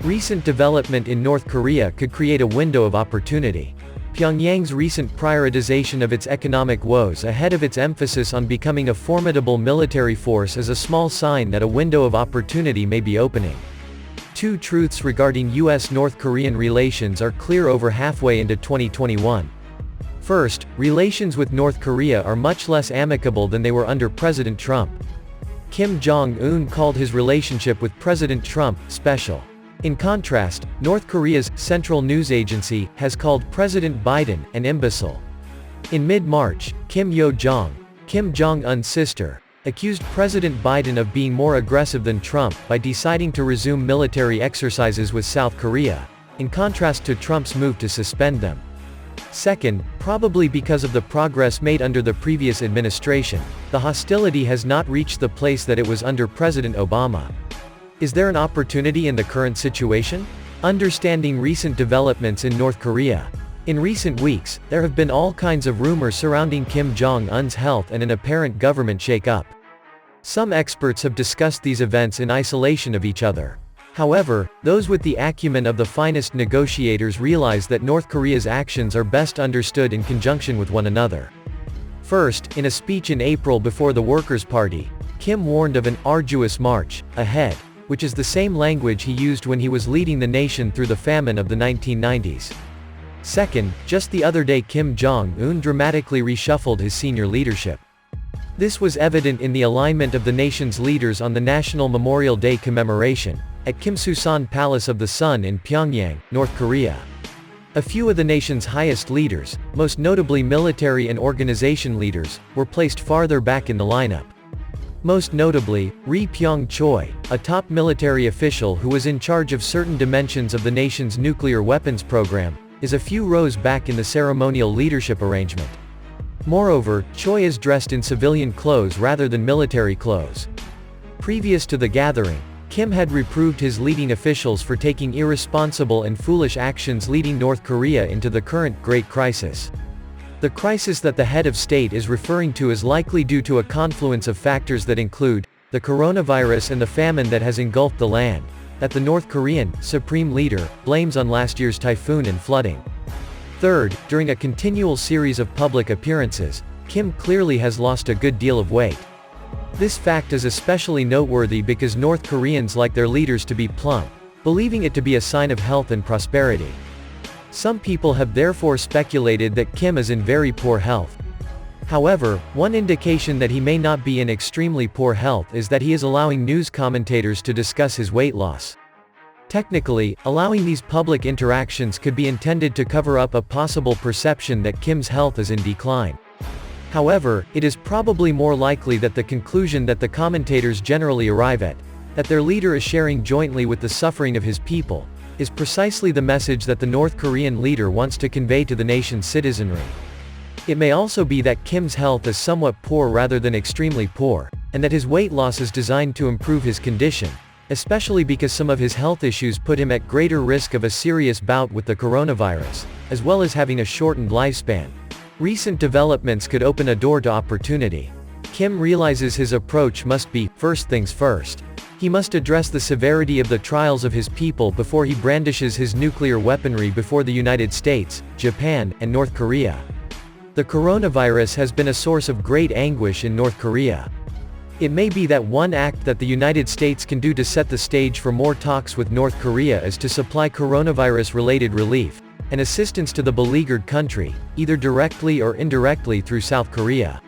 Recent development in North Korea could create a window of opportunity. Pyongyang's recent prioritization of its economic woes ahead of its emphasis on becoming a formidable military force is a small sign that a window of opportunity may be opening. Two truths regarding U.S. North Korean relations are clear over halfway into 2021. First, relations with North Korea are much less amicable than they were under President Trump. Kim Jong-un called his relationship with President Trump special. In contrast, North Korea's Central News Agency has called President Biden an imbecile. In mid-March, Yo-jong, Kim Jong-un's sister, accused President Biden of being more aggressive than Trump by deciding to resume military exercises with South Korea, in contrast to Trump's move to suspend them. Second, probably because of the progress made under the previous administration, the hostility has not reached the place that it was under President Obama. Is there an opportunity in the current situation? Understanding recent developments in North Korea. In recent weeks, there have been all kinds of rumors surrounding Kim Jong-un's health and an apparent government shake-up. Some experts have discussed these events in isolation of each other. However, those with the acumen of the finest negotiators realize that North Korea's actions are best understood in conjunction with one another. First, in a speech in April before the Workers' Party, Kim warned of an arduous march ahead, which is the same language he used when he was leading the nation through the famine of the 1990s. Second, just the other day Kim Jong-un dramatically reshuffled his senior leadership. This was evident in the alignment of the nation's leaders on the National Memorial Day commemoration, at Kim Susan Palace of the Sun in Pyongyang, North Korea. A few of the nation's highest leaders, most notably military and organization leaders, were placed farther back in the lineup. Most notably, Ri Pyong-choi, a top military official who was in charge of certain dimensions of the nation's nuclear weapons program, is a few rows back in the ceremonial leadership arrangement. Moreover, Choi is dressed in civilian clothes rather than military clothes. Previous to the gathering, Kim had reproved his leading officials for taking irresponsible and foolish actions leading North Korea into the current Great Crisis. The crisis that the head of state is referring to is likely due to a confluence of factors that include the coronavirus and the famine that has engulfed the land, that the North Korean supreme leader blames on last year's typhoon and flooding. Third, during a continual series of public appearances, Kim clearly has lost a good deal of weight. This fact is especially noteworthy because North Koreans like their leaders to be plump, believing it to be a sign of health and prosperity. Some people have therefore speculated that Kim is in very poor health. However, one indication that he may not be in extremely poor health is that he is allowing news commentators to discuss his weight loss. Technically, allowing these public interactions could be intended to cover up a possible perception that Kim's health is in decline. However, it is probably more likely that the conclusion that the commentators generally arrive at, that their leader is sharing jointly with the suffering of his people, is precisely the message that the North Korean leader wants to convey to the nation's citizenry. It may also be that Kim's health is somewhat poor rather than extremely poor, and that his weight loss is designed to improve his condition, especially because some of his health issues put him at greater risk of a serious bout with the coronavirus, as well as having a shortened lifespan. Recent developments could open a door to opportunity. Kim realizes his approach must be, first things first. He must address the severity of the trials of his people before he brandishes his nuclear weaponry before the United States, Japan, and North Korea. The coronavirus has been a source of great anguish in North Korea. It may be that one act that the United States can do to set the stage for more talks with North Korea is to supply coronavirus-related relief and assistance to the beleaguered country, either directly or indirectly through South Korea.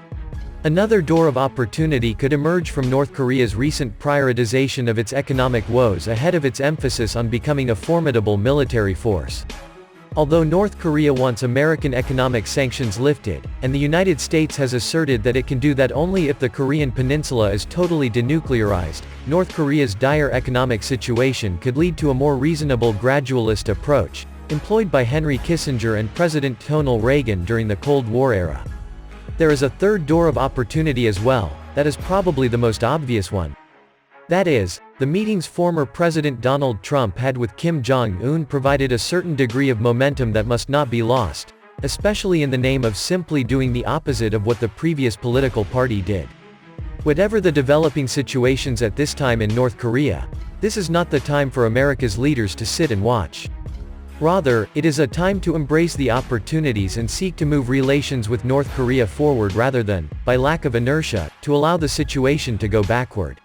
Another door of opportunity could emerge from North Korea's recent prioritization of its economic woes ahead of its emphasis on becoming a formidable military force. Although North Korea wants American economic sanctions lifted, and the United States has asserted that it can do that only if the Korean peninsula is totally denuclearized, North Korea's dire economic situation could lead to a more reasonable gradualist approach, employed by Henry Kissinger and President Ronald Reagan during the Cold War era. There is a third door of opportunity as well, that is probably the most obvious one. That is, the meetings former President Donald Trump had with Kim Jong-un provided a certain degree of momentum that must not be lost, especially in the name of simply doing the opposite of what the previous political party did. Whatever the developing situations at this time in North Korea, This is not the time for America's leaders to sit and watch. Rather, it is a time to embrace the opportunities and seek to move relations with North Korea forward rather than, by lack of inertia, to allow the situation to go backward.